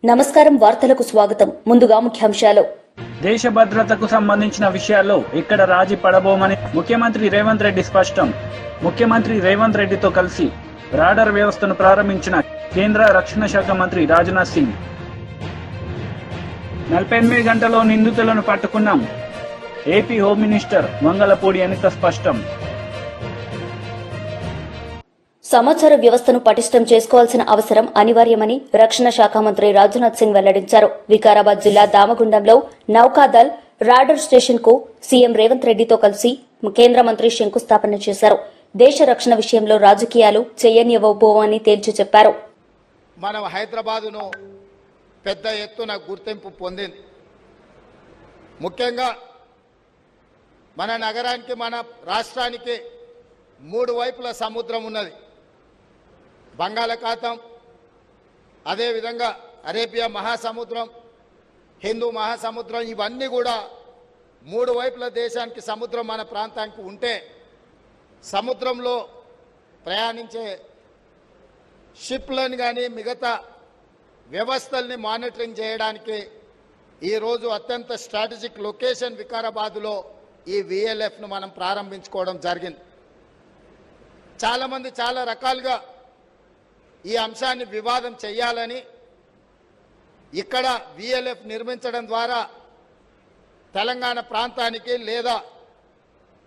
నమస్కారం వార్తలకు స్వాగతం. ముందుగా ముఖ్యాంశాలు. దేశ భద్రతకు సంబంధించిన విషయాల్లో ఇక్కడ రాజీ పడబోమని ముఖ్యమంత్రి రేవంత్ రెడ్డి స్పష్టం. ముఖ్యమంత్రి రేవంత్ రెడ్డితో కలిసి రాడార్ వ్యవస్థను ప్రారంభించిన కేంద్ర రక్షణ శాఖ మంత్రి రాజ్నాథ్ సింగ్. 48 గంటల్లో నిందితులను పట్టుకున్నాం. AP home minister Mangalapudi Anitha స్పష్టం. సమాచార వ్యవస్థను పటిష్టం చేసుకోవాల్సిన అవసరం అనివార్యమని రక్షణ శాఖ మంత్రి రాజ్నాథ్ సింగ్ వెల్లడించారు. వికారాబాద్ జిల్లా దామగుండంలో నౌకాదల్ రాడర్ స్టేషన్ కు సీఎం రేవంత్ రెడ్డితో కలిసి కేంద్ర మంత్రి శంకుస్థాపన చేశారు. దేశ రక్షణ విషయంలో రాజకీయాలు చేయనివ్వబోవని తేల్చి చెప్పారు. మనం హైదరాబాదును పెద్ద ఎత్తున గుర్తింపు పొందింది. ముఖ్యంగా మన నగరానికి, మన రాష్ట్రానికి 3 వైపుల సముద్రం ఉన్నది. బంగాళాఖాతం, అదేవిధంగా అరేబియా మహాసముద్రం, హిందూ మహాసముద్రం, ఇవన్నీ కూడా 3 వైపుల దేశానికి సముద్రం మన ప్రాంతానికి ఉంటే సముద్రంలో ప్రయాణించే షిప్లను కానీ మిగతా వ్యవస్థల్ని మానిటరింగ్ చేయడానికి ఈరోజు అత్యంత స్ట్రాటజిక్ లొకేషన్ వికారాబాద్లో ఈ విఎల్ఎఫ్ను మనం ప్రారంభించుకోవడం జరిగింది. చాలామంది చాలా రకాలుగా ఈ అంశాన్ని వివాదం చేయాలని, ఇక్కడ విఎల్ఎఫ్ నిర్మించడం ద్వారా తెలంగాణ ప్రాంతానికి లేదా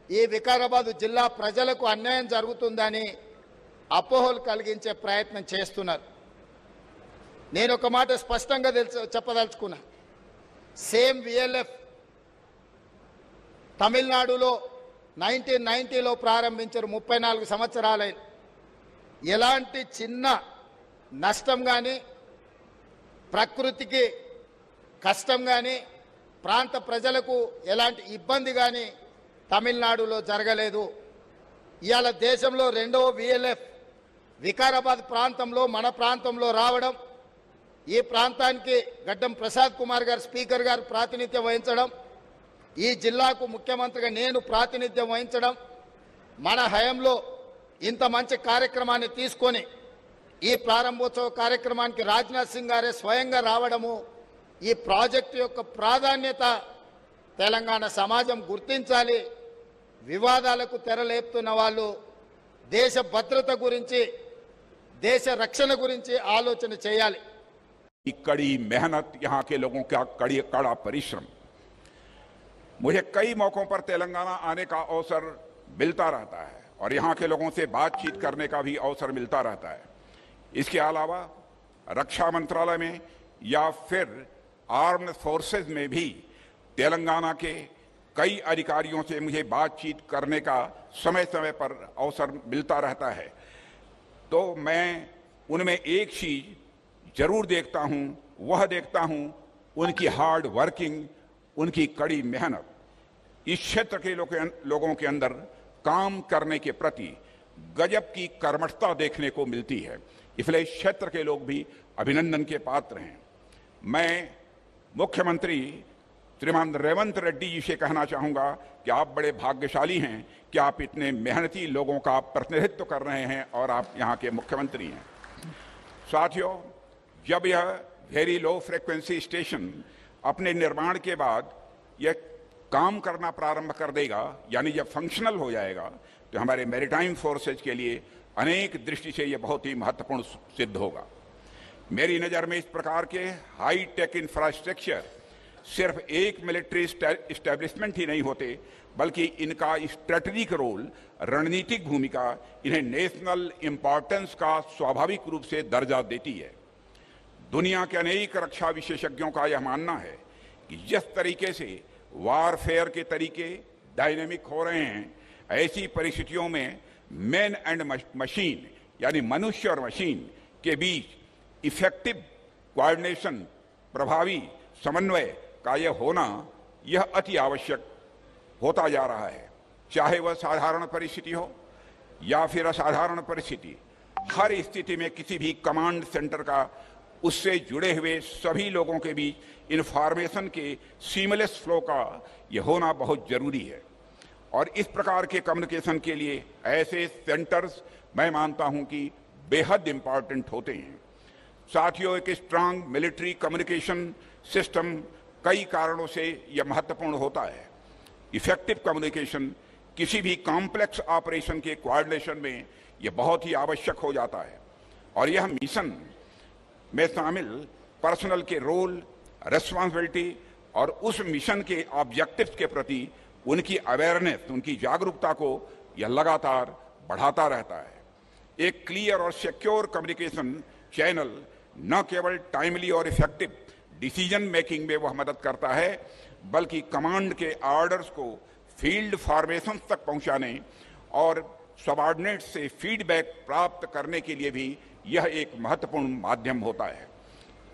ఈ వికారాబాద్ జిల్లా ప్రజలకు అన్యాయం జరుగుతుందని అపోహలు కలిగించే ప్రయత్నం చేస్తున్నారు. నేను ఒక మాట స్పష్టంగా చెప్పదలుచుకున్నా. సేమ్ విఎల్ఎఫ్ తమిళనాడులో 1990లో ప్రారంభించారు. 34 సంవత్సరాలైన ఎలాంటి చిన్న నష్టం కానీ, ప్రకృతికి కష్టం కానీ, ప్రాంత ప్రజలకు ఎలాంటి ఇబ్బంది కానీ తమిళనాడులో జరగలేదు. ఇవాళ దేశంలో 2వ విఎల్ఎఫ్ వికారాబాద్ ప్రాంతంలో, మన ప్రాంతంలో రావడం, ఈ ప్రాంతానికి గడ్డం ప్రసాద్ కుమార్ గారు స్పీకర్ గారు ప్రాతినిధ్యం వహించడం, ఈ జిల్లాకు ముఖ్యమంత్రిగా నేను ప్రాతినిధ్యం వహించడం, మన హయాంలో ఇంత మంచి కార్యక్రమాన్ని తీసుకొని ఈ ప్రారంభోత్సవ కార్యక్రమానికి రాజ్నాథ్ సింగ్ గారే స్వయంగా రావడము, ఈ ప్రాజెక్టు యొక్క ప్రాధాన్యత తెలంగాణ సమాజం గుర్తించాలి. వివాదాలకు తెరలేపుతున్న వాళ్ళు దేశ భద్రత గురించి, దేశ రక్షణ గురించి ఆలోచన చేయాలి. कड़ी मेहनत, यहाँ के लोगों का कड़ा परिश्रम, मुझे कई मौकों पर तेलंगाना आने का अवसर मिलता रहता है और यहाँ के लोगों से बातचीत करने का भी अवसर मिलता रहता है. इसके अलावा रक्षा मंत्रालय में या फिर आर्म्ड फोर्सेज में भी तेलंगाना के कई अधिकारियों से मुझे बातचीत करने का समय समय पर अवसर मिलता रहता है. तो मैं उनमें एक चीज जरूर देखता हूं, वह देखता हूं उनकी हार्ड वर्किंग, उनकी कड़ी मेहनत. इस क्षेत्र के लोगों के अंदर काम करने के प्रति गजब की कर्मठता देखने को मिलती है. इसलिए इस क्षेत्र के लोग भी अभिनंदन के पात्र हैं. मैं मुख्यमंत्री श्रीमान रेवंत रेड्डी जी से कहना चाहूंगा कि आप बड़े भाग्यशाली हैं कि आप इतने मेहनती लोगों का प्रतिनिधित्व कर रहे हैं और आप यहाँ के मुख्यमंत्री हैं. साथियों, जब यह वेरी लो फ्रीक्वेंसी स्टेशन अपने निर्माण के बाद यह काम करना प्रारंभ कर देगा, यानी जब फंक्शनल हो जाएगा, तो हमारे मैरीटाइम फोर्सेज के लिए अनेक दृष्टि से यह बहुत ही महत्वपूर्ण सिद्ध होगा. मेरी नज़र में इस प्रकार के हाई टेक इंफ्रास्ट्रक्चर सिर्फ एक मिलिट्री इस्टेब्लिशमेंट ही नहीं होते, बल्कि इनका स्ट्रेटेजिक रोल, रणनीतिक भूमिका इन्हें नेशनल इंपॉर्टेंस का स्वाभाविक रूप से दर्जा देती है. दुनिया के अनेक रक्षा विशेषज्ञों का यह मानना है कि जिस तरीके से वारफेयर के तरीके डायनेमिक हो रहे हैं, ऐसी परिस्थितियों में मैन एंड मशीन यानी मनुष्य और मशीन के बीच इफेक्टिव कोऑर्डिनेशन, प्रभावी समन्वय का यह होना, यह अति आवश्यक होता जा रहा है. चाहे वह साधारण परिस्थिति हो या फिर असाधारण परिस्थिति, हर स्थिति में किसी भी कमांड सेंटर का उससे जुड़े हुए सभी लोगों के बीच इंफॉर्मेशन के सीमलेस फ्लो का यह होना बहुत जरूरी है. और इस प्रकार के कम्युनिकेशन के लिए ऐसे सेंटर्स मैं मानता हूं कि बेहद इंपॉर्टेंट होते हैं. साथियों, एक स्ट्रांग मिलिट्री कम्युनिकेशन सिस्टम कई कारणों से यह महत्वपूर्ण होता है। इफेक्टिव कम्युनिकेशन किसी भी कॉम्प्लेक्स ऑपरेशन के कोऑर्डिनेशन में यह बहुत ही आवश्यक हो जाता है और यह मिशन में शामिल पर्सनल के रोल, रिस्पॉन्सिबिलिटी और उस मिशन के ऑब्जेक्टिव्स के प्रति उनकी अवेयरनेस, उनकी जागरूकता को यह लगातार बढ़ाता रहता है। एक क्लियर और सिक्योर कम्युनिकेशन चैनल न केवल टाइमली और इफेक्टिव डिसीजन मेकिंग में वह मदद करता है, बल्कि कमांड के ऑर्डर्स को फील्ड फॉर्मेशन तक पहुंचाने और सबऑर्डिनेट से फीडबैक प्राप्त करने के लिए भी यह एक महत्वपूर्ण माध्यम होता है।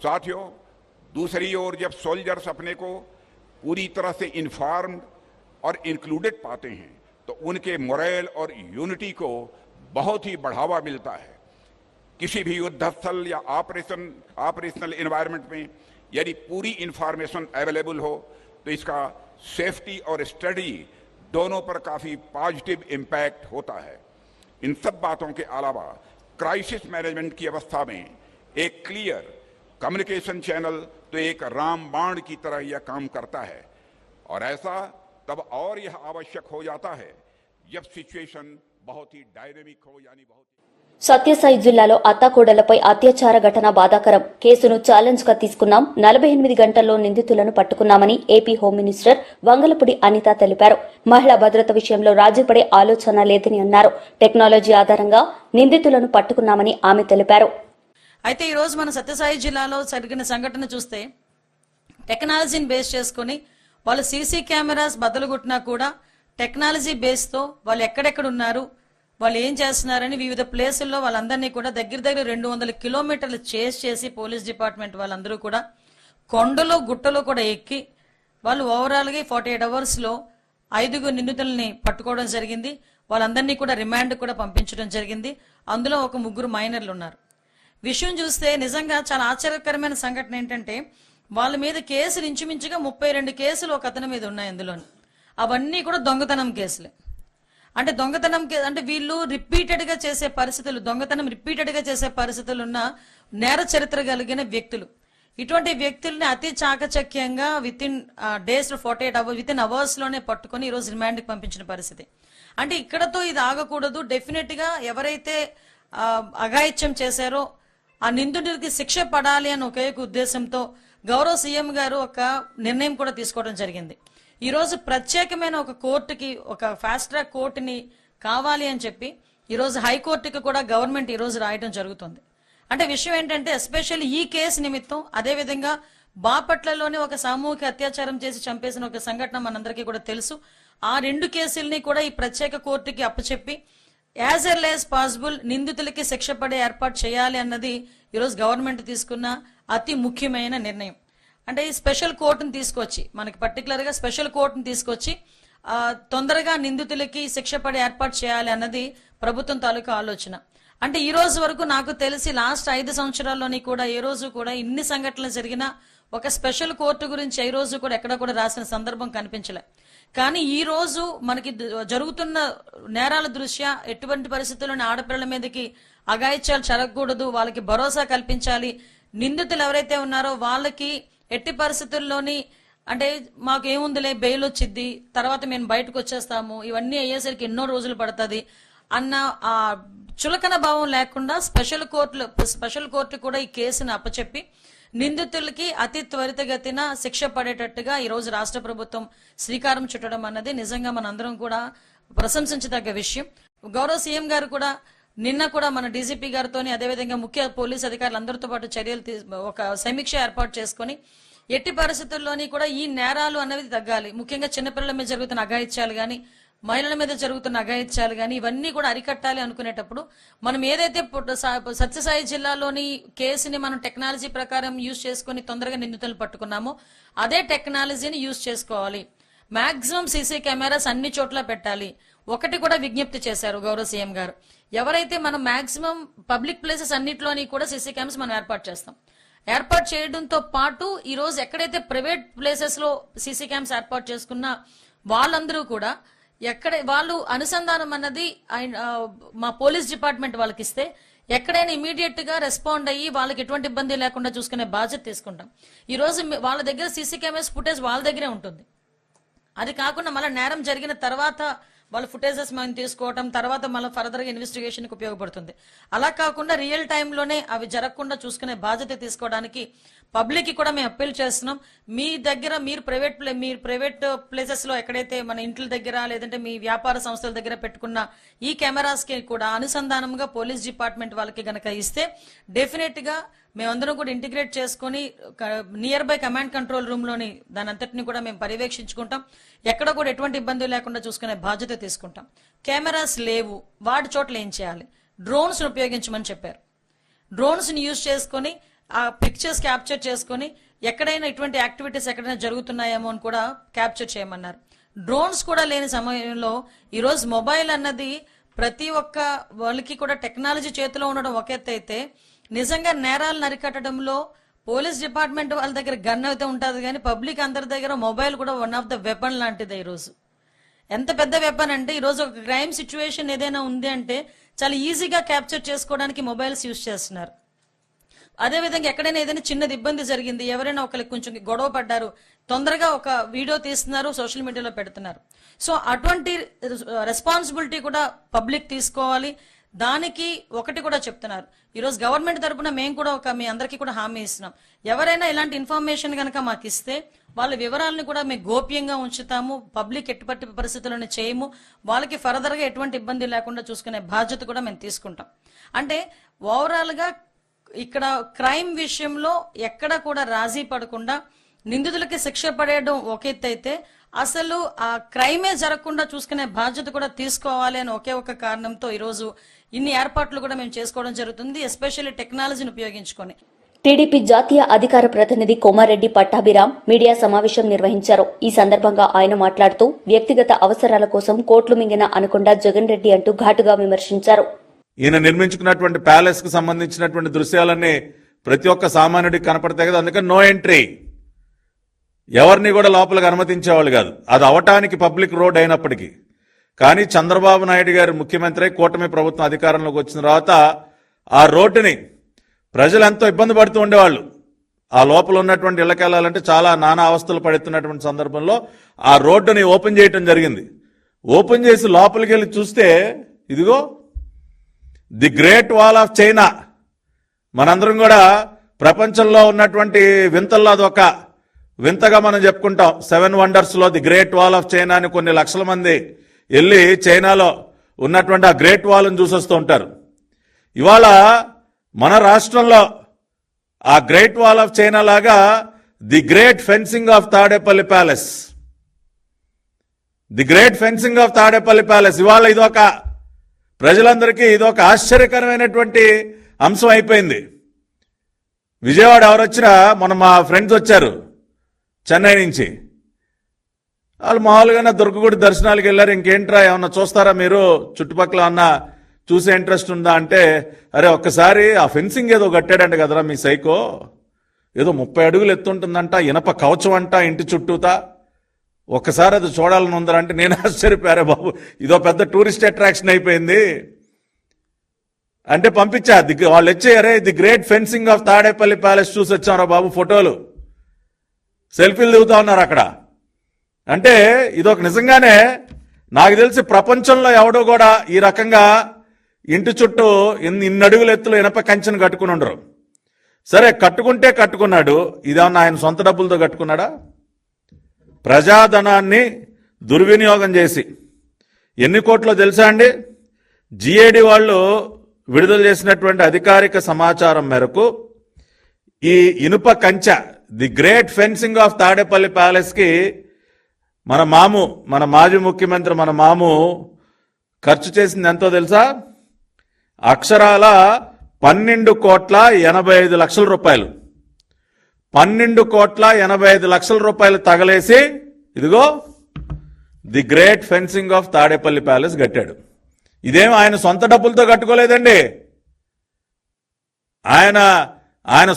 साथियों, दूसरी ओर जब सोल्जर्स अपने को पूरी तरह से इन्फॉर्म्ड और इंक्लूडेड पाते हैं तो उनके मोरल और यूनिटी को बहुत ही बढ़ावा मिलता है। किसी भी युद्ध स्थल या ऑपरेशनल एनवायरनमेंट में यदि पूरी इंफॉर्मेशन अवेलेबल हो तो इसका सेफ्टी और स्टडी दोनों पर काफी पॉजिटिव इम्पैक्ट होता है। इन सब बातों के अलावा क्राइसिस मैनेजमेंट की अवस्था में एक क्लियर कम्युनिकेशन चैनल तो एक रामबाण की तरह यह काम करता है और ऐसा तब और यह आवश्यक हो जाता है जब सिचुएशन बहुत ही डायनेमिक हो, यानी बहुत సత్యసాయి జిల్లాలో అత్తాకోడళ్లపై అత్యాచార ఘటన బాధాకరం. కేసును ఛాలెంజ్ గా తీసుకున్నాం. 48 గంటల్లో నిందితులను పట్టుకున్నామని AP home minister Vangalapudi Anitha తెలిపారు. మహిళా భద్రత విషయంలో రాజీపడే ఆలోచన లేదని అన్నారు. టెక్నాలజీ ఆధారంగా నిందితులను పట్టుకున్నామని ఆమె తెలిపారు. అయితే ఈ రోజు మన సత్యసాయి జిల్లాలో జరిగిన సంఘటన చూస్తే టెక్నాలజీని బేస్ చేసుకుని వాళ్ళు సీసీ కెమెరాస్ బద్దలుగొట్టినా కూడా టెక్నాలజీ బేస్ తో వాళ్ళు ఎక్కడెక్కడ ఉన్నారు, వాళ్ళు ఏం చేస్తున్నారని వివిధ ప్లేసుల్లో వాళ్ళందరినీ కూడా దగ్గర 200 కిలోమీటర్లు చేస్ చేసి పోలీస్ డిపార్ట్మెంట్ వాళ్ళందరూ కూడా కొండలో గుట్టలో కూడా ఎక్కి వాళ్ళు ఓవరాల్ గా 48 అవర్స్ లో 5 నిందితుల్ని పట్టుకోవడం జరిగింది. వాళ్ళందరినీ కూడా రిమాండ్ కూడా పంపించడం జరిగింది. అందులో ఒక 3 మైనర్లు ఉన్నారు. విషయం చూస్తే నిజంగా చాలా ఆశ్చర్యకరమైన సంఘటన ఏంటంటే వాళ్ళ మీద కేసులు ఇంచుమించుగా 32 కేసులు ఒక అతని మీద ఉన్నాయి. అందులో అవన్నీ కూడా దొంగతనం కేసులే. అంటే దొంగతనం అంటే వీళ్ళు రిపీటెడ్ గా చేసే పరిస్థితులు, దొంగతనం రిపీటెడ్ గా చేసే పరిస్థితులు ఉన్న నేర చరిత్ర కలిగిన వ్యక్తులు. ఇటువంటి వ్యక్తుల్ని అతి చాకచక్యంగా with in days 48 hours with in hours లోనే పట్టుకుని ఈ రోజు రిమాండ్ కి పంపించిన పరిస్థితి. అంటే ఇక్కడతో ఇది ఆగకూడదు. డెఫినెట్ గా ఎవరైతే అఘాయిత్యం చేశారో ఆ నిందితుడికి శిక్ష పడాలి అని ఒకే ఉద్దేశంతో గౌరవ సీఎం గారు ఒక నిర్ణయం కూడా తీసుకోవడం జరిగింది. ఈ రోజు ప్రత్యేకమైన ఒక కోర్టుకి, ఒక ఫాస్ట్ ట్రాక్ కోర్టుని కావాలి అని చెప్పి ఈ రోజు హైకోర్టుకి కూడా గవర్నమెంట్ ఈ రోజు రాయడం జరుగుతుంది. అంటే విషయం ఏంటంటే ఎస్పెషల్లీ ఈ కేసు నిమిత్తం, అదే విధంగా బాపట్లలోనే ఒక సామూహిక అత్యాచారం చేసి చంపేసిన ఒక సంఘటన మనందరికీ కూడా తెలుసు. ఆ 2 కేసుల్ని కూడా ఈ ప్రత్యేక కోర్టుకి అప్పచెప్పి యాజ్ ఎర్లీ యాజ్ పాసిబుల్ నిందితులకి శిక్ష పడే ఏర్పాటు చేయాలి అన్నది ఈరోజు గవర్నమెంట్ తీసుకున్న అతి ముఖ్యమైన నిర్ణయం. అంటే ఈ స్పెషల్ కోర్టును తీసుకొచ్చి, మనకి పర్టికులర్ గా స్పెషల్ కోర్టును తీసుకొచ్చి తొందరగా నిందితులకి శిక్ష పడే ఏర్పాటు చేయాలి అన్నది ప్రభుత్వం తాలూకా ఆలోచన. అంటే ఈ రోజు వరకు నాకు తెలిసి లాస్ట్ 5 సంవత్సరాల్లోని కూడా ఏ రోజు కూడా ఇన్ని సంఘటనలు జరిగినా ఒక స్పెషల్ కోర్టు గురించి ఏ రోజు కూడా ఎక్కడ కూడా రాసిన సందర్భం కనిపించలే. కానీ ఈ రోజు మనకి జరుగుతున్న నేరాల దృష్ట్యా ఎటువంటి పరిస్థితుల్లోని ఆడపిల్లల మీదకి అఘాయిత్యాలు జరగకూడదు, వాళ్ళకి భరోసా కల్పించాలి. నిందితులు ఎవరైతే ఉన్నారో వాళ్ళకి ఎట్టి పరిస్థితుల్లోని అంటే మాకు ఏముందిలే బెయిల్ వచ్చింది, తర్వాత మేము బయటకు వచ్చేస్తాము, ఇవన్నీ అయ్యేసరికి ఎన్నో రోజులు పడుతుంది అన్న ఆ చులకన భావం లేకుండా స్పెషల్ కోర్టు కూడా ఈ కేసును అప్పచెప్పి నిందితులకి అతి త్వరితగతిన శిక్ష పడేటట్టుగా ఈ రోజు రాష్ట్ర ప్రభుత్వం శ్రీకారం చుట్టడం అన్నది నిజంగా మనందరం కూడా ప్రశంసించదగ్గ విషయం. గౌరవ సీఎం గారు కూడా నిన్న కూడా మన డీజీపీ గారితోని అదేవిధంగా ముఖ్య పోలీస్ అధికారులందరితో పాటు చర్యలు ఒక సమీక్ష ఏర్పాటు చేసుకుని ఎట్టి పరిస్థితుల్లోని కూడా ఈ నేరాలు అనేవి తగ్గాలి. ముఖ్యంగా చిన్నపిల్లల మీద జరుగుతున్న అఘాయిత్యాలు గాని, మహిళల మీద జరుగుతున్న అఘాయిత్యాలు గాని ఇవన్నీ కూడా అరికట్టాలి అనుకునేటప్పుడు మనం ఏదైతే సత్యసాయి జిల్లాలోని కేసుని మనం టెక్నాలజీ ప్రకారం యూజ్ చేసుకుని తొందరగా నిందితులను పట్టుకున్నామో అదే టెక్నాలజీని యూజ్ చేసుకోవాలి. మాక్సిమం సీసీ కెమెరాస్ అన్ని చోట్ల పెట్టాలి. ఒకటి కూడా విజ్ఞప్తి చేశారు గౌరవ సీఎం గారు, ఎవరైతే మనం మాక్సిమం పబ్లిక్ ప్లేసెస్ అన్నిట్లోని కూడా సీసీ కెమెరాస్ మనం ఏర్పాటు చేస్తాం. ఏర్పాటు చేయడంతో పాటు ఈ రోజు ఎక్కడైతే ప్రైవేట్ ప్లేసెస్ లో సీసీ కెమెరాస్ ఏర్పాటు చేసుకున్నా వాళ్ళందరూ కూడా ఎక్కడ వాళ్ళు అనుసంధానం అన్నది మా పోలీస్ డిపార్ట్మెంట్ వాళ్ళకి ఇస్తే ఎక్కడైనా ఇమీడియట్ గా రెస్పాండ్ అయ్యి వాళ్ళకి ఎటువంటి ఇబ్బంది లేకుండా చూసుకునే బాధ్యత తీసుకుంటాం. ఈ రోజు వాళ్ళ దగ్గర సీసీ కెమెరాస్ ఫుటేజ్ వాళ్ళ దగ్గరే ఉంటుంది. అది కాకుండా మళ్ళీ నేరం జరిగిన తర్వాత వాళ్ళ ఫుటేజెస్ మనం తీసుకోవటం, తర్వాత మళ్ళీ ఫర్దర్ గా ఇన్వెస్టిగేషన్ కి ఉపయోగపడుతుంది. అలా కాకుండా రియల్ టైంలోనే అవి జరగకుండా చూసుకునే బాధ్యత తీసుకోవడానికి పబ్లిక్ కి కూడా మేము అప్పీల్ చేస్తున్నాం. మీ దగ్గర మీరు ప్రైవేట్ ప్లేసెస్ లో ఎక్కడైతే మన ఇంట్ల దగ్గర లేదంటే మీ వ్యాపార సంస్థల దగ్గర పెట్టుకున్న ఈ కెమెరాస్ కి కూడా అనుసంధానంగా పోలీస్ డిపార్ట్మెంట్ వాళ్ళకి గనక ఇస్తే డెఫినెట్ గా మేమందరం కూడా ఇంటిగ్రేట్ చేసుకుని near by command control room లోని దాని అంతటిని కూడా మేము పర్యవేక్షించుకుంటాం. ఎక్కడ కూడా ఎటువంటి ఇబ్బంది లేకుండా చూసుకునే బాధ్యత తీసుకుంటాం. కెమెరాస్ లేవు, వాటి చోట్ల ఏం చేయాలి? డ్రోన్స్ ఉపయోగించమని చెప్పారు. డ్రోన్స్ ని యూజ్ చేసుకుని ఆ పిక్చర్స్ క్యాప్చర్ చేసుకుని ఎక్కడైనా ఇటువంటి యాక్టివిటీస్ ఎక్కడైనా జరుగుతున్నాయేమో అని కూడా క్యాప్చర్ చేయమన్నారు. డ్రోన్స్ కూడా లేని సమయంలో ఈరోజు మొబైల్ అన్నది ప్రతి ఒక్క వాళ్ళకి కూడా టెక్నాలజీ చేతిలో ఉండడం ఒక ఎత్తు అయితే, నిజంగా నేరాలను అరికట్టడంలో పోలీస్ డిపార్ట్మెంట్ వాళ్ళ దగ్గర గన్ అయితే ఉంటుంది, కానీ పబ్లిక్ అందరి దగ్గర మొబైల్ కూడా వన్ ఆఫ్ ద వెపన్ లాంటిది. ఈరోజు ఎంత పెద్ద వెపన్ అంటే, ఈరోజు ఒక క్రైమ్ సిచ్యువేషన్ ఏదైనా ఉంది అంటే చాలా ఈజీగా క్యాప్చర్ చేసుకోవడానికి మొబైల్స్ యూజ్ చేస్తున్నారు. అదేవిధంగా ఎక్కడైనా ఏదైనా చిన్నది ఇబ్బంది జరిగింది, ఎవరైనా ఒకరికి కొంచెం గొడవ పడ్డారు, తొందరగా ఒక వీడియో తీస్తున్నారు, సోషల్ మీడియాలో పెడుతున్నారు. సో అటువంటి రెస్పాన్సిబిలిటీ కూడా పబ్లిక్ తీసుకోవాలి. దానికి ఒకటి కూడా చెప్తున్నారు, ఈరోజు గవర్నమెంట్ తరఫున మేము కూడా మీ అందరికీ కూడా హామీ ఇస్తున్నాం. ఎవరైనా ఇలాంటి ఇన్ఫర్మేషన్ కనుక మాకు ఇస్తే వాళ్ళ వివరాలను కూడా మేము గోప్యంగా ఉంచుతాము. పబ్లిక్ ఎటువంటి పరిస్థితులను చేయము. వాళ్ళకి ఫర్దర్ గా ఎటువంటి ఇబ్బంది లేకుండా చూసుకునే బాధ్యత కూడా మేము తీసుకుంటాం. అంటే ఓవరాల్ గా ఇక్కడ క్రైమ్ విషయంలో ఎక్కడ కూడా రాజీ పడకుండా నిందితులకి శిక్ష పడేయడం ఒక ఎత్తు అయితే, అసలు ఆ క్రైమే జరగకుండా చూసుకునే బాధ్యత కూడా తీసుకోవాలి అని ఒకే ఒక కారణంతో ఈరోజు ఇన్ని ఏర్పాట్లు కూడా మేము చేసుకోవడం జరుగుతుంది, ఎస్పెషల్లీ టెక్నాలజీని ఉపయోగించుకొని. టీడీపీ జాతీయ అధికార ప్రతినిధి కోమారెడ్డి పట్టాభిరామ్ మీడియా సమావేశం నిర్వహించారు. ఈ సందర్భంగా ఆయన మాట్లాడుతూ వ్యక్తిగత అవసరాల కోసం కోట్లు మింగిన అనకొండ జగన్ రెడ్డి అంటూ ఘాటుగా విమర్శించారు. ఈయన నిర్మించుకున్నటువంటి ప్యాలెస్ కు సంబంధించినటువంటి దృశ్యాలన్నీ ప్రతి ఒక్క సామాన్యుడికి కనపడతాయి కదా, అందుకని నో ఎంట్రీ, ఎవరిని కూడా లోపలికి అనుమతించేవాళ్ళు కాదు. అది అవటానికి పబ్లిక్ రోడ్ అయినప్పటికీ. కానీ చంద్రబాబు నాయుడు గారు ముఖ్యమంత్రి, కూటమి ప్రభుత్వం అధికారంలోకి వచ్చిన తర్వాత ఆ రోడ్డుని ప్రజలు ఎంతో ఇబ్బంది పడుతూ ఉండేవాళ్ళు. ఆ లోపల ఉన్నటువంటి ఇళ్లకెళ్లాలంటే చాలా నానా అవస్థలు పడుతున్నటువంటి సందర్భంలో ఆ రోడ్డుని ఓపెన్ చేయటం జరిగింది. ఓపెన్ చేసి లోపలికి వెళ్ళి చూస్తే ఇదిగో the great wall of China. మనందరం కూడా ప్రపంచంలో ఉన్నటువంటి వింతల్లో అదొక వింతగా మనం చెప్పుకుంటాం. 7 వండర్స్ లో the great wall of China అని కొన్ని లక్షల మంది వెళ్ళి చైనాలో ఉన్నటువంటి ఆ గ్రేట్ వాల్ని చూసొస్తూ ఉంటారు. ఇవాళ మన రాష్ట్రంలో ఆ గ్రేట్ వాల్ ఆఫ్ చైనా లాగా the great fencing of Tadepalli palace, the great fencing of Tadepalli palace ఇవాళ ఇదొక ప్రజలందరికీ ఇదొక ఆశ్చర్యకరమైనటువంటి అంశం అయిపోయింది. విజయవాడ ఎవరొచ్చినా మొన్న మా ఫ్రెండ్స్ వచ్చారు చెన్నై నుంచి, వాళ్ళు మామూలుగానే దుర్గగుడి దర్శనాలకు వెళ్ళారు. ఇంకేంట్రా ఏమన్నా చూస్తారా మీరు, చుట్టుపక్కల అన్న చూసే ఇంట్రెస్ట్ ఉందా అంటే, అరే ఒక్కసారి ఆ ఫెన్సింగ్ ఏదో కట్టాడంట కదరా మీ సైకో, ఏదో 30 అడుగులు ఎత్తుంటుందంట, ఇనప కవచం అంట ఇంటి చుట్టూతా, ఒక్కసారి అది చూడాలని ఉందరంటే నేను ఆశ్చర్యపోయారే బాబు, ఇదో పెద్ద టూరిస్ట్ అట్రాక్షన్ అయిపోయింది అంటే పంపించా. వాళ్ళు వచ్చారే the great fencing of Tadepalli palace చూసి వచ్చారా బాబు, ఫోటోలు సెల్ఫీలు దిగుతా ఉన్నారు అక్కడ. అంటే ఇదొక నిజంగానే నాకు తెలిసి ప్రపంచంలో ఎవడో కూడా ఈ రకంగా ఇంటి చుట్టూ ఇన్ని అడుగుల ఎత్తులో ఇనప కంచెను కట్టుకుని ఉండరు. సరే కట్టుకుంటే కట్టుకున్నాడు, ఇదేమన్నా ఆయన సొంత డబ్బులతో కట్టుకున్నాడా? ప్రజాధనాన్ని దుర్వినియోగం చేసి ఎన్ని కోట్లో తెలుసా అండి? జిఏడి వాళ్ళు విడుదల చేసినటువంటి అధికారిక సమాచారం మేరకు ఈ ఇనుప కంచె the great fencing of Tadepalli palace కి మన మాజీ ముఖ్యమంత్రి మన మాము ఖర్చు చేసింది ఎంతో తెలుసా? అక్షరాల 12,85,00,000 రూపాయలు. 12,85,00,000 రూపాయలు తగలేసి ఇదిగో the great fencing of Tadepalli palace కట్టాడు. ఇదేం ఆయన సొంత డబ్బులతో కట్టుకోలేదండి. ఆయన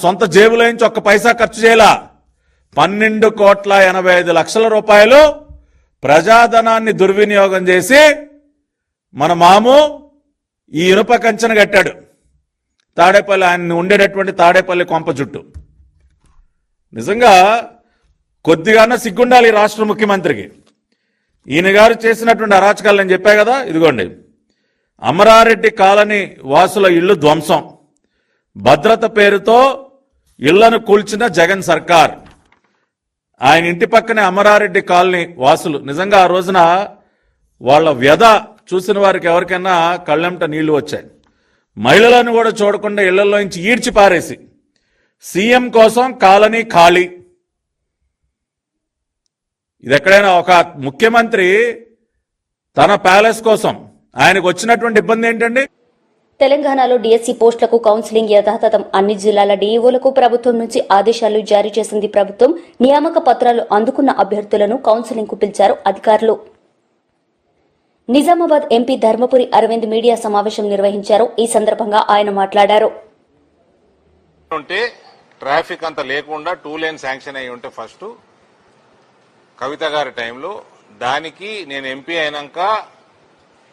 సొంత జేబులో నుంచి ఒక్క పైసా ఖర్చు చేయాల. 12,85,00,000 రూపాయలు ప్రజాధనాన్ని దుర్వినియోగం చేసి మన మాము ఈ ఇనుప కంచెను కట్టాడు. తాడేపల్లి ఆయన ఉండేటటువంటి తాడేపల్లి కొంప చుట్టూ. నిజంగా కొద్దిగానే సిగ్గుండాలి ఈ రాష్ట్ర ముఖ్యమంత్రికి. ఈయన గారు చేసినటువంటి అరాచకాలు నేను చెప్పా కదా, ఇదిగోండి. అమరారెడ్డి కాలనీ వాసుల ఇళ్లు ధ్వంసం, భద్రత పేరుతో ఇళ్లను కూల్చిన జగన్ సర్కార్. ఆయన ఇంటి పక్కనే అమరారెడ్డి కాలనీ వాసులు నిజంగా ఆ రోజున వాళ్ళ వ్యధ చూసిన వారికి ఎవరికైనా కళ్ళెంట నీళ్లు వచ్చాయి. మహిళలను కూడా చూడకుండా ఇళ్లలోంచి ఈడ్చి పారేసి సీఎం కోసం కాలనీ ఖాళీ. ఇది ఎక్కడైనా ఒక ముఖ్యమంత్రి తన ప్యాలెస్ కోసం ఆయనకు వచ్చినటువంటి ఇబ్బంది ఏంటండి? తెలంగాణలో డీఎస్సీ పోస్టులకు కౌన్సిలింగ్ యథాతథం. అన్ని జిల్లాల డీఈఓలకు ప్రభుత్వం నుంచి ఆదేశాలు జారీ చేసింది ప్రభుత్వం. నియామక పత్రాలు అందుకున్న అభ్యర్థులను కౌన్సిలింగ్ కు పిలిచారు అధికారులు. నిజామాబాద్ ఎంపీ ధర్మపురి అరవింద్ మీడియా సమావేశం నిర్వహించారు. ఈ సందర్భంగా ఆయన మాట్లాడారు. ట్రాఫిక్ అంత లేకుండా 2 లేన్ శాంక్షన్ అయ్యి ఉంటే ఫస్ట్ కవిత గారి టైంలో, దానికి నేను ఎంపీ అయినాక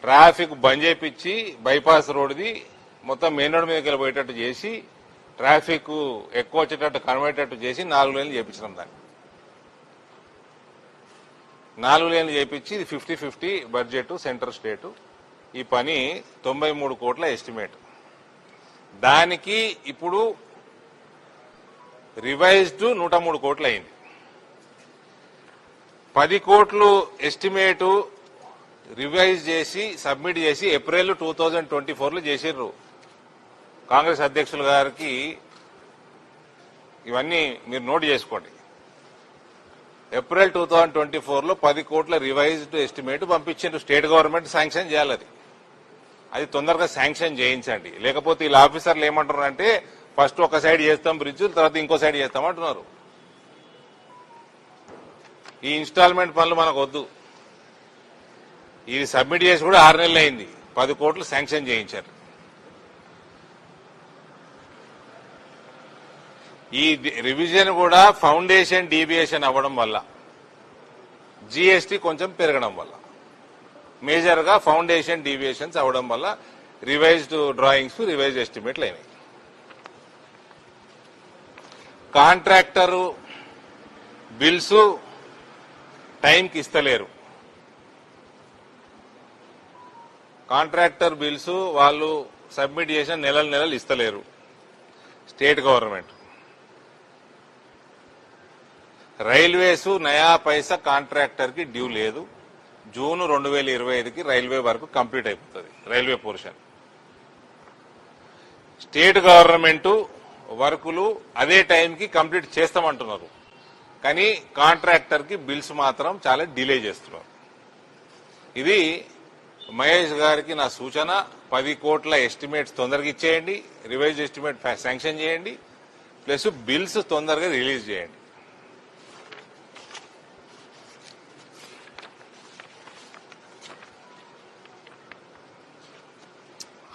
ట్రాఫిక్ బంద్ చేయించి బైపాస్ రోడ్ది మొత్తం మెయిన్ రోడ్ మీదకి వెళ్ళిపోయేటట్టు చేసి ట్రాఫిక్ ఎక్కువ వచ్చేటట్టు కనబడేటట్టు చేసి 4 లేన్లు చేయించినాం. దాన్ని 4 లేన్లు చేయించి ఇది 50-50 బడ్జెట్ సెంటర్ స్టేట్. ఈ పని 93 కోట్ల ఎస్టిమేట్. దానికి ఇప్పుడు రివైజ్డ్ 103 కోట్లు అయింది. 10 కోట్లు ఎస్టిమేటు రివైజ్ చేసి సబ్మిట్ చేసి ఏప్రిల్ 2024లో చేసిర్రు. కాంగ్రెస్ అధ్యక్షులు గారికి ఇవన్నీ మీరు నోట్ చేసుకోండి. ఏప్రిల్ 2024లో 10 కోట్ల రివైజ్డ్ ఎస్టిమేట్ పంపించారు. స్టేట్ గవర్నమెంట్ శాంక్షన్ చేయాలి. అది తొందరగా శాంక్షన్ చేయించండి. లేకపోతే వీళ్ళ ఆఫీసర్లు ఏమంటారు అంటే ఫస్ట్ ఒక సైడ్ చేస్తాం బ్రిడ్జ్, తర్వాత ఇంకో సైడ్ చేస్తాం అంటున్నారు. ఈ ఇన్స్టాల్మెంట్ పనులు మనకు వద్దు. ఇది సబ్మిట్ చేసి కూడా 6 నెలలు అయింది. 10 కోట్లు శాంక్షన్ చేయించారు. ఈ రివిజన్ కూడా ఫౌండేషన్ డీవియేషన్ అవ్వడం వల్ల, జీఎస్టీ కొంచెం పెరగడం వల్ల, మేజర్ గా ఫౌండేషన్ డీవియేషన్స్ అవ్వడం వల్ల రివైజ్డ్ డ్రాయింగ్స్, రివైజ్డ్ ఎస్టిమేట్లు అయినాయి. కాంట్రాక్టరు బిల్స్ టైంకి ఇస్తలేరు. కాంట్రాక్టర్ బిల్స్ వాళ్ళు సబ్మిట్ చేసిన నెలలు ఇస్తలేరు స్టేట్ గవర్నమెంట్. రైల్వేస్ నయా పైసా కాంట్రాక్టర్ కి డ్యూ లేదు. జూన్ 2025కి రైల్వే వరకు కంప్లీట్ అయిపోతుంది రైల్వే పోర్షన్. స్టేట్ గవర్నమెంట్ వర్కులు అదే టైంకి కంప్లీట్ చేస్తామంటున్నారు, కానీ కాంట్రాక్టర్ కి బిల్స్ మాత్రం చాలా డిలే చేస్తున్నారు. ఇది మహేష్ గారికి నా సూచన. 10 కోట్ల ఎస్టిమేట్స్ తొందరగా ఇచ్చేయండి, రివైజ్ ఎస్టిమేట్ శాంక్షన్ చేయండి, ప్లస్ బిల్స్ తొందరగా రిలీజ్ చేయండి.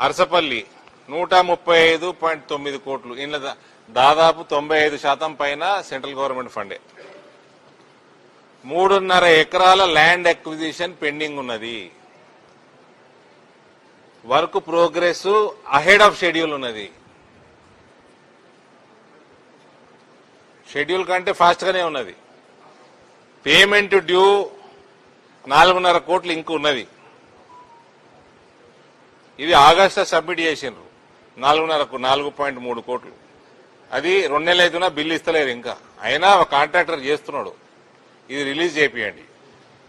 అరసపల్లి 135.9 కోట్లు. ఇందులో దాదాపు 95% పైన సెంట్రల్ గవర్నమెంట్ ఫండే. 3.5 ఎకరాల ల్యాండ్ అక్విజిషన్ పెండింగ్ ఉన్నది. Work progress ahead of schedule ఉన్నది. షెడ్యూల్ కంటే ఫాస్ట్ గానే ఉన్నది. పేమెంట్ డ్యూ 4.5 కోట్లు ఇంక ఉన్నది. ఇది ఆగస్టు సబ్మిట్ చేసిండ్రు 4.3 కోట్లు. అది 2 నెలలు అవుతున్నా బిల్లు ఇస్తలేరు ఇంకా. అయినా కాంట్రాక్టర్ చేస్తున్నాడు. ఇది రిలీజ్ చేపియండి.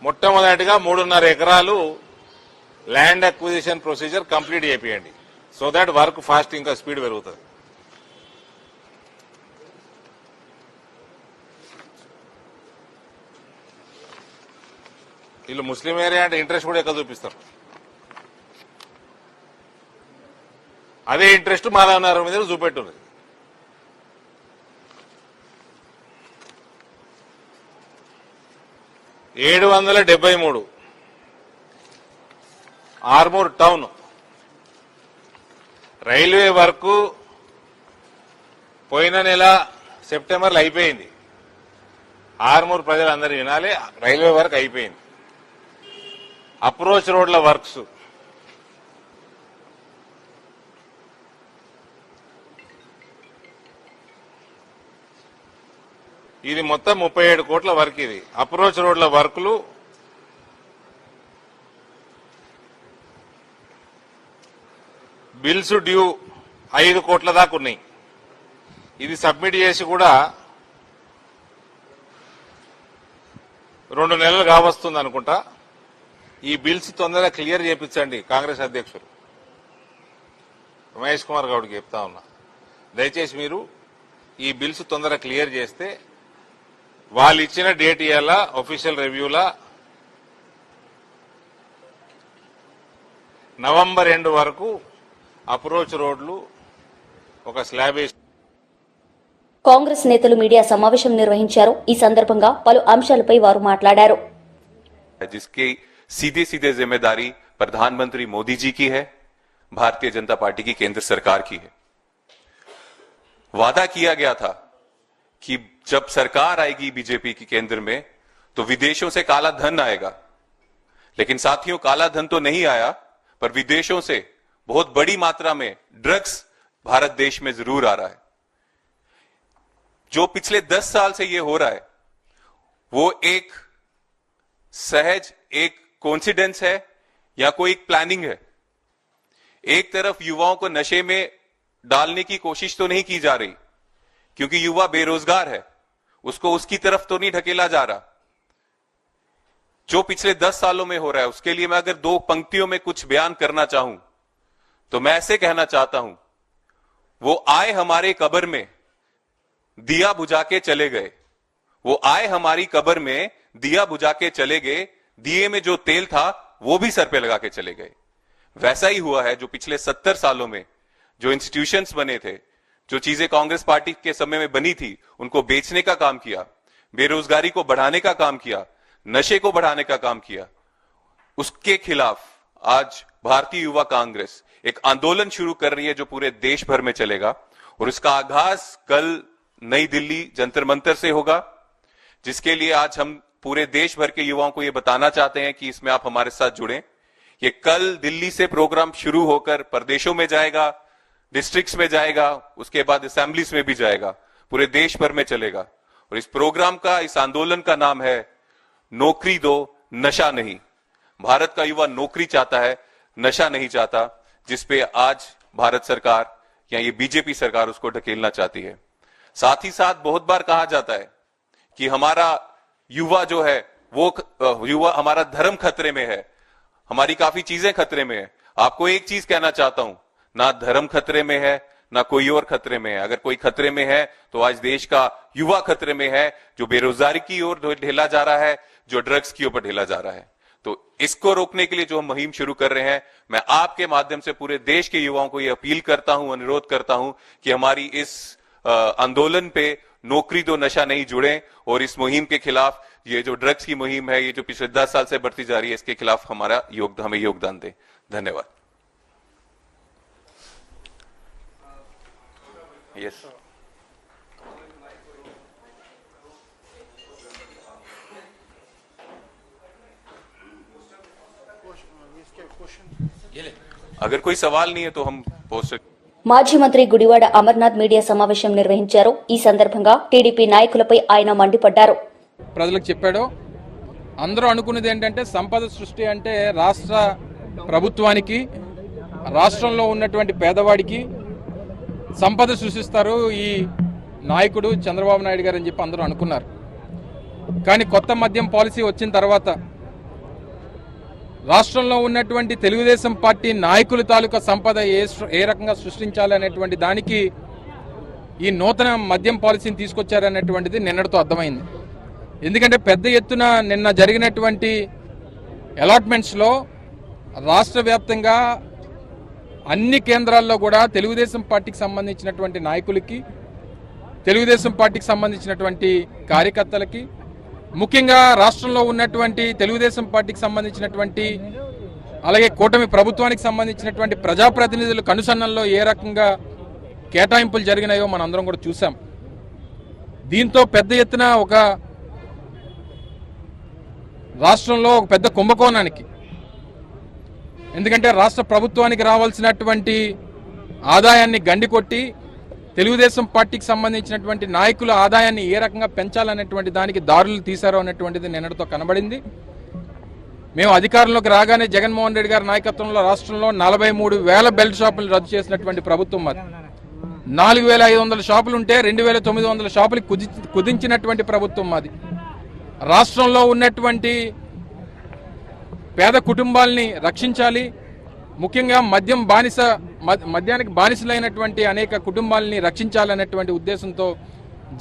మొట్టమొదటిగా 3.5 ఎకరాలు ల్యాండ్ అక్విజిషన్ ప్రొసీజర్ కంప్లీట్ చేపియండి. సో దాట్ వర్క్ ఫాస్ట్ ఇంకా స్పీడ్ పెరుగుతుంది. వీళ్ళు ముస్లిం ఏరియా అంటే ఇంట్రెస్ట్ కూడా ఎక్కువ చూపిస్తారు. అదే ఇంట్రెస్ట్ మాధవనగర్ మీద చూపెట్టున్నది. $773 ఆర్మూర్ టౌన్ రైల్వే వర్క్ పోయిన నెల సెప్టెంబర్లో అయిపోయింది. ఆర్మూర్ ప్రజలందరూ వినాలి, రైల్వే వర్క్ అయిపోయింది. అప్రోచ్ రోడ్ల వర్క్స్ ఇది మొత్తం 37 కోట్ల వర్క్. ఇది అప్రోచ్ రోడ్ల వర్కులు బిల్స్ డ్యూ 5 కోట్ల దాకా ఉన్నాయి. ఇది సబ్మిట్ చేసి కూడా 2 నెలలు కావస్తుంది అనుకుంటా. ఈ బిల్స్ తొందరగా క్లియర్ చేయించండి. కాంగ్రెస్ అధ్యక్షుడు మహేష్ కుమార్ గౌడ్కి చెప్తా ఉన్నా, దయచేసి మీరు ఈ బిల్స్ తొందరగా క్లియర్ చేస్తే వాళ్ళు ఇచ్చిన డేట్ ఇవాళ ఒఫీషియల్ రివ్యూలా నవంబర్ ఎండ్ వరకు అప్రోచ్ రోడ్లు ఒక స్లాబ్ వేసి. కాంగ్రెస్ నేతలు మీడియా సమావేశం నిర్వహించారు. ఈ సందర్భంగా పలు అంశాలపై వారు మాట్లాడారు. जिसकी सीधे सीधे जिम्मेदारी प्रधानमंत्री मोदी जी की है, भारतीय जनता पार्टी की केंद्र सरकार की है। वादा किया गया था कि जब सरकार आएगी बीजेपी की केंद्र में तो विदेशों से काला धन आएगा, लेकिन साथियों काला धन तो नहीं आया, पर विदेशों से बहुत बड़ी मात्रा में ड्रग्स भारत देश में जरूर आ रहा है। जो पिछले 10 साल से ये हो रहा है वो एक सहज एक कोइंसिडेंस है या कोई एक प्लानिंग है। एक तरफ युवाओं को नशे में डालने की कोशिश तो नहीं की जा रही, क्योंकि युवा बेरोजगार है, उसको उसकी तरफ तो नहीं ढकेला जा रहा। जो पिछले 10 सालों में हो रहा है उसके लिए मैं अगर 2 पंक्तियों में कुछ बयान करना चाहूं तो मैं ऐसे कहना चाहता हूं, वो आए हमारे कब्र में दिया बुझा के चले गए। वो आए हमारी कब्र में दिया बुझा के चले गए, दिए में जो तेल था वो भी सर पे लगा के चले गए। वैसा ही हुआ है जो पिछले 70 सालों में जो इंस्टीट्यूशंस बने थे, जो चीजें कांग्रेस पार्टी के समय में बनी थी, उनको बेचने का काम किया, बेरोजगारी को बढ़ाने का काम किया, नशे को बढ़ाने का काम किया। उसके खिलाफ आज भारतीय युवा कांग्रेस एक आंदोलन शुरू कर रही है जो पूरे देश भर में चलेगा, और इसका आगाज कल नई दिल्ली जंतर मंतर से होगा, जिसके लिए आज हम पूरे देश भर के युवाओं को यह बताना चाहते हैं कि इसमें आप हमारे साथ जुड़ें। ये कल दिल्ली से प्रोग्राम शुरू होकर प्रदेशों में जाएगा, डिस्ट्रिक्ट्स में जाएगा, उसके बाद असेंबलीज में भी जाएगा, पूरे देश भर में चलेगा। और इस प्रोग्राम का, इस आंदोलन का नाम है नौकरी दो नशा नहीं। भारत का युवा नौकरी चाहता है, नशा नहीं चाहता, जिसपे आज भारत सरकार या ये बीजेपी सरकार उसको ढकेलना चाहती है। साथ ही साथ बहुत बार कहा जाता है कि हमारा युवा जो है वो युवा, हमारा धर्म खतरे में है, हमारी काफी चीजें खतरे में है। आपको एक चीज कहना चाहता हूं, ना धर्म खतरे में है ना कोई और खतरे में है। अगर कोई खतरे में है तो आज देश का युवा खतरे में है, जो बेरोजगारी की ओर ढेला जा रहा है, जो ड्रग्स की ओर ढेला जा रहा है। तो इसको रोकने के लिए जो हम मुहिम शुरू कर रहे हैं, मैं आपके माध्यम से पूरे देश के युवाओं को यह अपील करता हूं, अनुरोध करता हूं कि हमारी इस आंदोलन पे नौकरी दो नशा नहीं जुड़े, और इस मुहिम के खिलाफ, ये जो ड्रग्स की मुहिम है, ये जो पिछले 10 साल से बढ़ती जा रही है, इसके खिलाफ हमें योगदान दें। धन्यवाद। यस अगर कोई सवाल नहीं है तो हम पूछ सकते। మాజీ మంత్రి గుడివాడ అమర్నాథ్ మీడియా సమావేశం నిర్వహించారు. ఈ సందర్భంగా టీడీపీ నాయకులపై ఆయన మండిపడ్డారు. ప్రజలకు చెప్పాడో అందరూ అనుకున్నది ఏంటంటే సంపద సృష్టి అంటే రాష్ట్ర ప్రభుత్వానికి, రాష్ట్రంలో ఉన్నటువంటి పేదవాడికి సంపద సృష్టిస్తారు ఈ నాయకుడు చంద్రబాబు నాయుడు గారు అని చెప్పి అందరూ అనుకున్నారు. కానీ కొత్త మద్యం పాలసీ వచ్చిన తర్వాత రాష్ట్రంలో ఉన్నటువంటి తెలుగుదేశం పార్టీ నాయకుల తాలూకా సంపద ఏ రకంగా సృష్టించాలి అనేటువంటి దానికి ఈ నూతన మద్యం పాలసీని తీసుకొచ్చారనేటువంటిది నిన్నటితో అర్థమైంది. ఎందుకంటే పెద్ద ఎత్తున నిన్న జరిగినటువంటి అలాట్మెంట్స్లో రాష్ట్ర వ్యాప్తంగా అన్ని కేంద్రాల్లో కూడా తెలుగుదేశం పార్టీకి సంబంధించినటువంటి నాయకులకి, తెలుగుదేశం పార్టీకి సంబంధించినటువంటి కార్యకర్తలకి, ముఖ్యంగా రాష్ట్రంలో ఉన్నటువంటి తెలుగుదేశం పార్టీకి సంబంధించినటువంటి, అలాగే కూటమి ప్రభుత్వానికి సంబంధించినటువంటి ప్రజాప్రతినిధుల కనుసన్నల్లో ఏ రకంగా కేటాయింపులు జరిగినాయో మనందరం కూడా చూసాం. దీంతో పెద్ద ఎత్తున ఒక రాష్ట్రంలో ఒక పెద్ద కుంభకోణానికి, ఎందుకంటే రాష్ట్ర ప్రభుత్వానికి రావాల్సినటువంటి ఆదాయాన్ని గండికొట్టి తెలుగుదేశం పార్టీకి సంబంధించినటువంటి నాయకుల ఆదాయాన్ని ఏ రకంగా పెంచాలనేటువంటి దానికి దారులు తీశారో అనేటువంటిది నిన్నటితో కనబడింది. మేము అధికారంలోకి రాగానే జగన్మోహన్ రెడ్డి గారి నాయకత్వంలో రాష్ట్రంలో 43,000 బెల్ట్ షాపులు రద్దు చేసినటువంటి ప్రభుత్వం మాది. 4,500 షాపులు ఉంటే 2,900 షాపులు కుదించినటువంటి ప్రభుత్వం మాది. రాష్ట్రంలో ఉన్నటువంటి పేద కుటుంబాలని రక్షించాలి, ముఖ్యంగా మద్యానికి బానిసలైనటువంటి అనేక కుటుంబాలని రక్షించాలనేటువంటి ఉద్దేశంతో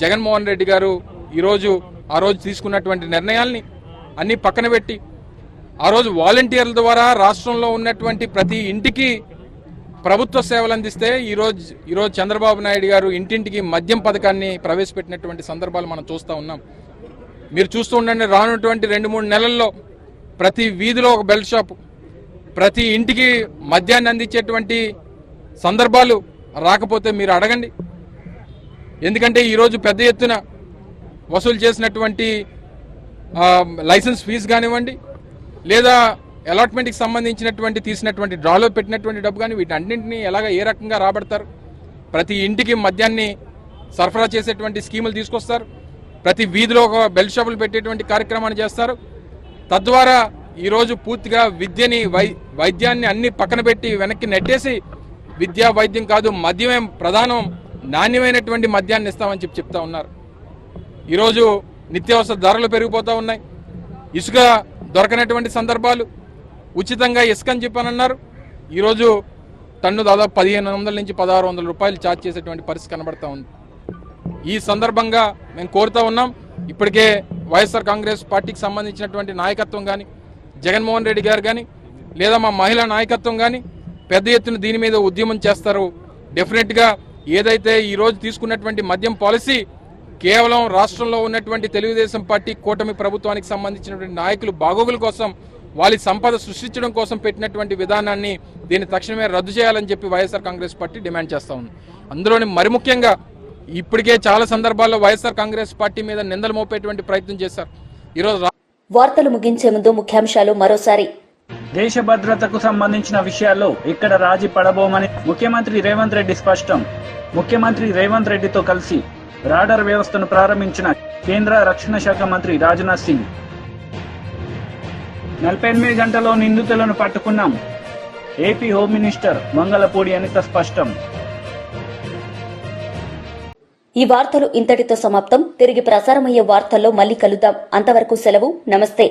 జగన్మోహన్ రెడ్డి గారు ఆ రోజు తీసుకున్నటువంటి నిర్ణయాల్ని అన్ని పక్కన పెట్టి ఆ రోజు వాలంటీర్ల ద్వారా రాష్ట్రంలో ఉన్నటువంటి ప్రతి ఇంటికి ప్రభుత్వ సేవలు అందిస్తే ఈరోజు చంద్రబాబు నాయుడు గారు ఇంటింటికి మద్యం పథకాన్ని ప్రవేశపెట్టినటువంటి సందర్భాలు మనం చూస్తూ ఉన్నాం. మీరు చూస్తూ ఉండండి, రానున్నటువంటి 2-3 నెలల్లో ప్రతి వీధిలో ఒక బెల్ట్ షాపు, ప్రతి ఇంటికి మద్యాన్ని అందించేటువంటి సందర్భాలు రాకపోతే మీరు అడగండి. ఎందుకంటే ఈరోజు పెద్ద ఎత్తున వసూలు చేసినటువంటి లైసెన్స్ ఫీజు కానివ్వండి, లేదా అలాట్మెంట్కి సంబంధించినటువంటి తీసినటువంటి డ్రాలో పెట్టినటువంటి డబ్బు కానీ వీటన్నింటినీ ఏ రకంగా రాబడతారు? ప్రతి ఇంటికి మద్యాన్ని సరఫరా చేసేటువంటి స్కీములు తీసుకొస్తారు, ప్రతి వీధిలో ఒక బెల్ట్ షాపులు పెట్టేటువంటి కార్యక్రమాన్ని చేస్తారు. తద్వారా ఈరోజు పూర్తిగా విద్యని వైద్యాన్ని అన్ని పక్కన పెట్టి వెనక్కి నెట్టేసి విద్యా వైద్యం కాదు మద్యమే ప్రధానం, నాణ్యమైనటువంటి మద్యాన్ని ఇస్తామని చెప్తా ఉన్నారు. ఈరోజు నిత్యావసర ధరలు పెరిగిపోతూ ఉన్నాయి, ఇసుక దొరకనటువంటి సందర్భాలు, ఉచితంగా ఇసుక అని చెప్పానన్నారు. ఈరోజు టన్ను దాదాపు 1,500 నుంచి 1,600 రూపాయలు ఛార్జ్ చేసేటువంటి పరిస్థితి కనబడతా ఉంది. ఈ సందర్భంగా మేము కోరుతా ఉన్నాం, ఇప్పటికే వైఎస్ఆర్ కాంగ్రెస్ పార్టీకి సంబంధించినటువంటి నాయకత్వం కానీ, జగన్మోహన్ రెడ్డి గారు కానీ, లేదా మా మహిళా నాయకత్వం కానీ పెద్ద ఎత్తున దీని మీద ఉద్యమం చేస్తారు. డెఫినెట్గా ఏదైతే ఈరోజు తీసుకున్నటువంటి మద్యం పాలసీ కేవలం రాష్ట్రంలో ఉన్నటువంటి తెలుగుదేశం పార్టీ కూటమి ప్రభుత్వానికి సంబంధించినటువంటి నాయకులు బాగోగుల కోసం, వాళ్ళ సంపద సృష్టించడం కోసం పెట్టినటువంటి విధానాన్ని దీన్ని తక్షణమే రద్దు చేయాలని చెప్పి వైఎస్ఆర్ కాంగ్రెస్ పార్టీ డిమాండ్ చేస్తా ఉంది. అందులోని మరి ముఖ్యంగా ఇప్పటికే చాలా సందర్భాల్లో వైఎస్ఆర్ కాంగ్రెస్ పార్టీ మీద నిందలు మోపేటువంటి ప్రయత్నం చేశారు. ఈరోజు వార్తలు ముగించే ముందు ముఖ్యాంశాలు మరోసారి. దేశ భద్రతకు సంబంధించిన విషయాల్లో ఇక్కడ రాజీ పడబోమని ముఖ్యమంత్రి రేవంత్ రెడ్డి స్పష్టం. ముఖ్యమంత్రి రేవంత్ రెడ్డితో కలిసి రాడర్ వ్యవస్థను ప్రారంభించిన కేంద్ర రక్షణ శాఖ మంత్రి రాజ్నాథ్ సింగ్. 48 గంటల్లో నిందితులను పట్టుకున్నాం, AP home minister Mangalapudi Anitha స్పష్టం. ఈ వార్తలు ఇంతటితో సమాప్తం. తిరిగి ప్రసారమయ్యే వార్తల్లో మళ్ళీ కలుద్దాం. అంతవరకు సెలవు. నమస్తే.